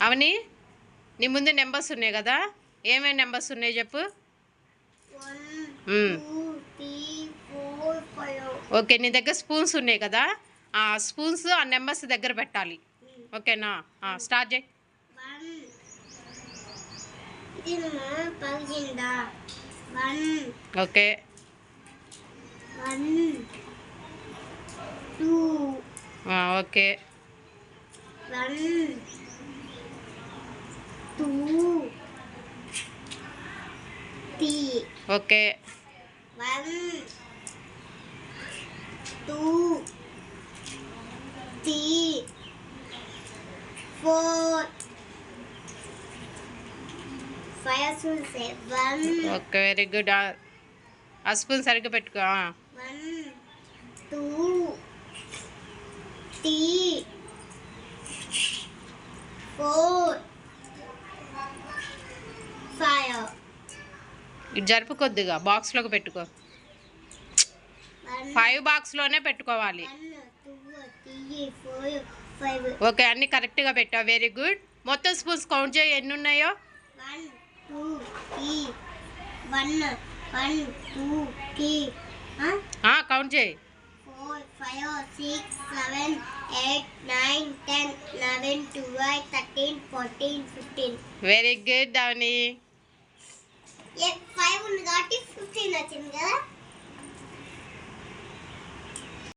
అవని నీ ముందు నెంబర్స్ ఉన్నాయి కదా, ఏమేమి నెంబర్స్ ఉన్నాయి చెప్పు. 1 2 3 4 5. ఓకే, నీ దగ్గర స్పూన్స్ ఉన్నాయి కదా, ఆ స్పూన్స్ ఆ నెంబర్స్ దగ్గర పెట్టాలి. ఓకేనా? స్టార్ట్ చేయి. 1 okay 1 2 okay 1 2 3 okay 1 2 3 4 5 7. Okay, very good. ఆ స్పూన్ సరిగ్గా పెట్టుకో. 1 2 3 4 5. ఇది జరుపు కొద్దిగా, బాక్స్లోకి పెట్టుకో. 5 బాక్స్లోనే పెట్టుకోవాలి. 1 2 3 4 5. ఓకే, అన్నీ కరెక్ట్గా పెట్టావు, వెరీ గుడ్. మొత్తం స్పూన్స్ కౌంట్ చేయి ఎన్ని ఉన్నాయో. 1 2 3 1 1 2 3 కౌంట్ చేయి. 4 5 6 7 8 9 10 11 12 13 14 15. వెరీ గుడ్ అవని. 5 ఉంది కాబట్టి 15 వచ్చింది కదా.